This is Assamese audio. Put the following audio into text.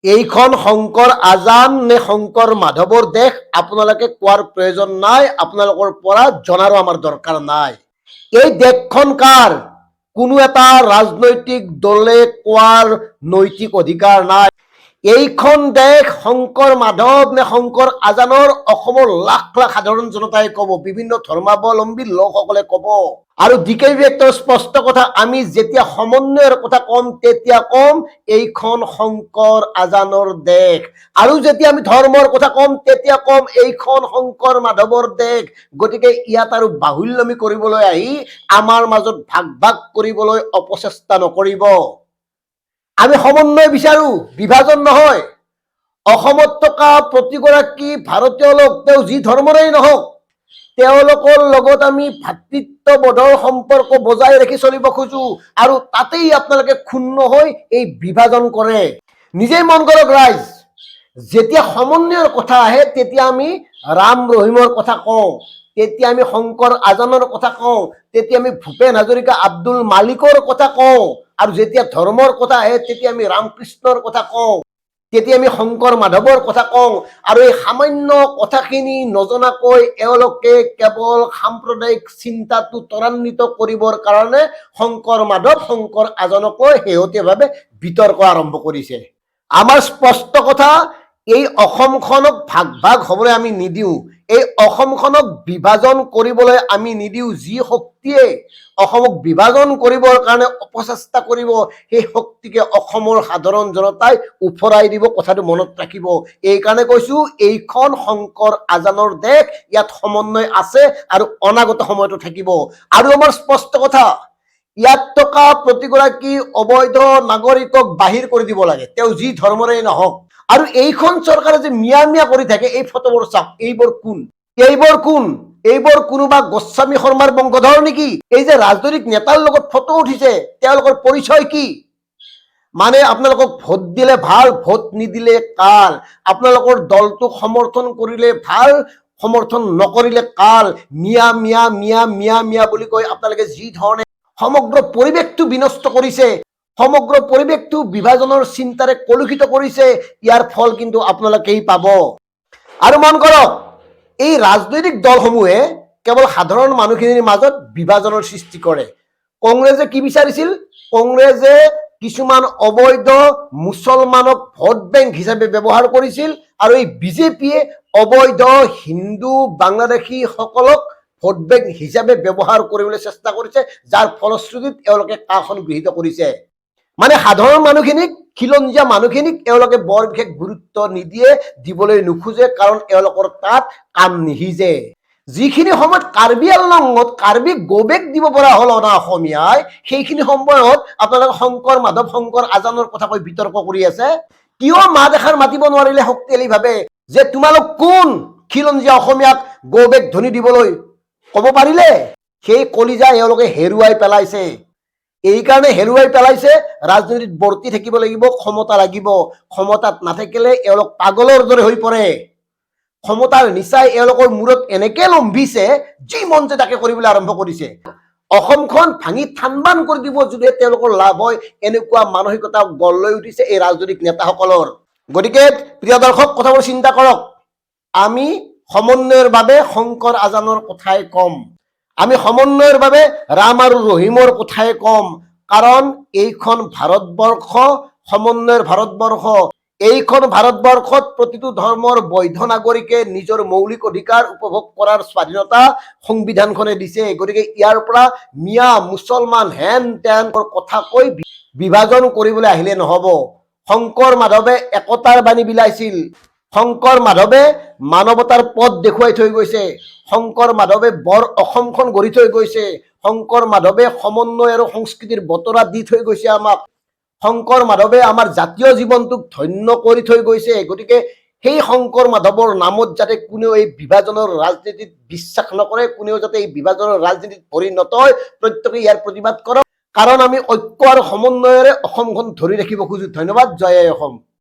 এইখন শংকৰ আজান নে শংকৰ মাধৱৰ দেশ আপোনালোকে কোৱাৰ প্ৰয়োজন নাই, আপোনালোকৰ পৰা জনাৰো আমাৰ দৰকাৰ নাই। এই দেশখন কাৰ? কোনো এটা ৰাজনৈতিক দলে কোৱাৰ নৈতিক অধিকাৰ নাই। এইখন দেশ শংকৰ মাধৱ নে শংকৰ আজানৰ অসমৰ লাখ লাখ সাধাৰণ জনতাই কব, বিভিন্ন ধৰ্মাৱলম্বী লোকসকলে কব। আৰু ডিকেবি একটা স্পষ্ট কথা, আমি যেতিয়া সমন্বয়ৰ কথা কম তেতিয়া কম এইখন শংকৰ আজানৰ দেশ, আৰু যেতিয়া আমি ধৰ্মৰ কথা কম তেতিয়া কম এইখন শংকৰ মাধৱৰ দেশ। গতিকে ইয়াত আৰু বাহুল্যমি কৰিবলৈ আহি আমাৰ মাজত ভাগ ভাগ কৰিবলৈ অপচেষ্টা নকৰিব। আমি সমন্বয় বিচাৰো, বিভাজন নহয়। অসমত থকা প্ৰতিগৰাকী ভাৰতীয় লোক তেওঁ যি ধৰ্মৰেই নহওক, তেওঁলোকৰ লগত আমি ভাতৃত্ববোধৰ সম্পৰ্ক বজাই ৰাখি চলিব খোজো, আৰু তাতেই আপোনালোকে ক্ষুণ্ণ হৈ এই বিভাজন কৰে। নিজেই মন কৰক ৰাইজ, যেতিয়া সমন্বয়ৰ কথা আহে তেতিয়া আমি ৰাম ৰহিমৰ কথা কওঁ, তেতিয়া আমি শংকৰ আজানৰ কথা কওঁ, তেতিয়া আমি ভূপেন হাজৰিকা আব্দুল মালিকৰ কথা কওঁ, আৰু যেতিয়া ধৰ্মৰ কথা আহে তেতিয়া আমি ৰামকৃষ্ণৰ কথা কওঁ, তেতিয়া আমি শংকৰ মাধৱৰ কথা কওঁ। আৰু এই সামান্য কথাখিনি নজনাকৈ এওঁলোকে কেৱল সাম্প্ৰদায়িক চিন্তাটো ত্বৰান্বিত কৰিবৰ কাৰণে শংকৰ মাধৱ শংকৰ আজানকৈ শেহতীয়াভাৱে বিতৰ্ক আৰম্ভ কৰিছে। আমাৰ স্পষ্ট কথা, এই অসমখনক ভাগ ভাগ হবলৈ আমি নিদিওঁ, এই অসমখনক বিভাজন কৰিবলৈ আমি নিদিওঁ। যি শক্তিয়ে অসমক বিভাজন কৰিবৰ কাৰণে অপচেষ্টা কৰিব, সেই শক্তিকে অসমৰ সাধাৰণ জনতাই উফৰাই দিব, কথাটো মনত ৰাখিব। এইকাৰণে কৈছো এইখন শংকৰ আজানৰ দেশ, ইয়াত সমন্বয় আছে আৰু অনাগত সময়তো থাকিব। আৰু আমাৰ স্পষ্ট কথা, ইয়াত থকা প্ৰতিগৰাকী অবৈধ নাগৰিকক বাহিৰ কৰি দিব লাগে, তেওঁ যি ধৰ্মৰেই নহওক। আৰু এইখন চৰকাৰে যে মিয়া মিয়া কৰি থাকে, এই ফটোবোৰ চাওক, এইবোৰ কোন? এইবোৰ কোনোবা গোস্বামী শৰ্মাৰ বংশধৰ নেকি? এই যে ৰাজনৈতিক নেতাৰ লগত ফটো উঠিছে, তেওঁলোকৰ পৰিচয় কি? মানে আপোনালোকক ভোট দিলে ভাল, ভোট নিদিলে কাল, আপোনালোকৰ দলটোক সমৰ্থন কৰিলে ভাল, সমৰ্থন নকৰিলে কাল, মিয়া মিয়া মিয়া মিয়া মিয়া বুলি কৈ আপোনালোকে যি ধৰণে সমগ্ৰ পৰিৱেশটো বিনষ্ট কৰিছে, সমগ্ৰ পৰিৱেশটো বিভাজনৰ চিন্তাৰে কলুষিত কৰিছে, ইয়াৰ ফল কিন্তু আপোনালোকেই পাব। আৰু মন কৰক, এই ৰাজনৈতিক দলসমূহে কেৱল সাধাৰণ মানুহখিনিৰ মাজত বিভাজনৰ সৃষ্টি কৰে। কংগ্ৰেছে কি বিচাৰিছিল? কংগ্ৰেছে কিছুমান অবৈধ মুছলমানক ভোট বেংক হিচাপে ব্যৱহাৰ কৰিছিল, আৰু এই বিজেপিয়ে অবৈধ হিন্দু বাংলাদেশী সকলক ভোট বেংক হিচাপে ব্যৱহাৰ কৰিবলৈ চেষ্টা কৰিছে, যাৰ ফলশ্ৰুতিত এওঁলোকে কাখন গৃহীত কৰিছে। মানে সাধাৰণ মানুহখিনিক, খিলঞ্জীয়া মানুহখিনিক এওঁলোকে বৰ বিশেষ গুৰুত্ব নিদিয়ে, দিবলৈ নোখোজে, কাৰণ এওঁলোকৰ তাত কাম নিহিজে। যিখিনি সময়ত কাৰ্বি আংলঙত কাৰ্বি গোবেক দিব পৰা হল অনা অসমীয়াই, সেইখিনি সময়ত আপোনালোকে শংকৰ মাধৱ শংকৰ আজানৰ কথা কৈ বিতৰ্ক কৰি আছে। কিয় মা দেখাৰ মাতিব নোৱাৰিলে শক্তিশালী ভাৱে, যে তোমালোক কোন খিলঞ্জীয়া অসমীয়াক গোবেক ধ্বনি দিবলৈ? কব পাৰিলে? সেই কলিজা এওঁলোকে হেৰুৱাই পেলাইছে। এই কাৰণে হেৰুৱাই পেলাইছে, ৰাজনীতিত বৰ্তি থাকিব লাগিব, ক্ষমতা লাগিব। ক্ষমতাত নাথাকিলে এওঁলোক পাগলৰ দৰে হৈ পৰে। ক্ষমতাৰ নিচাই এওঁলোকৰ মূৰত এনেকে লম্ভিছে, যি মন যায় তাকে কৰিবলৈ আৰম্ভ কৰিছে। অসমখন ভাঙি থানবান কৰি দিব যদি তেওঁলোকৰ লাভ হয়, এনেকুৱা মানসিকতা গঢ় লৈ উঠিছে এই ৰাজনৈতিক নেতাসকলৰ। গতিকে প্ৰিয় দৰ্শক, কথাবোৰ চিন্তা কৰক। আমি সমন্বয়ৰ বাবে শংকৰ আজানৰ কথাই কম, আমি সমন্বয়ৰ বাবে ৰাম আৰু ৰহিমৰ কথাই কম, কাৰণ এইখন ভাৰতবৰ্ষ সমন্বয়ৰ ভাৰতবৰ্ষ। এইখন ভাৰতবৰ্ষত প্ৰতিটো ধৰ্মৰ বৈধ নাগৰিকে নিজৰ মৌলিক অধিকাৰ উপভোগ কৰাৰ স্বাধীনতা সংবিধানখনে দিছে। গতিকে ইয়াৰ পৰা মিয়া মুছলমান হেন তেন কথা কৈ বিভাজন কৰিবলৈ আহিলে নহব। শংকৰ মাধৱে একতাৰ বাণী বিলাইছিল, শংকৰ মাধৱে মানৱতাৰ পথ দেখুৱাই থৈ গৈছে, শংকৰ মাধৱে বৰ অসমখন গঢ়ি থৈ গৈছে, শংকৰ মাধৱে সমন্বয় আৰু সংস্কৃতিৰ বতৰা দি থৈ গৈছে আমাক, শংকৰ মাধৱে আমাৰ জাতীয় জীৱনটোক ধন্য কৰি থৈ গৈছে। গতিকে সেই শংকৰ মাধৱৰ নামত যাতে কোনেও এই বিভাজনৰ ৰাজনীতিত বিশ্বাস নকৰে, কোনেও যাতে এই বিভাজনৰ ৰাজনীতিত ভৰি নতয়, প্ৰত্যেকে ইয়াৰ প্ৰতিবাদ কৰক, কাৰণ আমি ঐক্য আৰু সমন্বয়ৰে অসমখন ধৰি ৰাখিব খোজো। ধন্যবাদ। জয় অসম।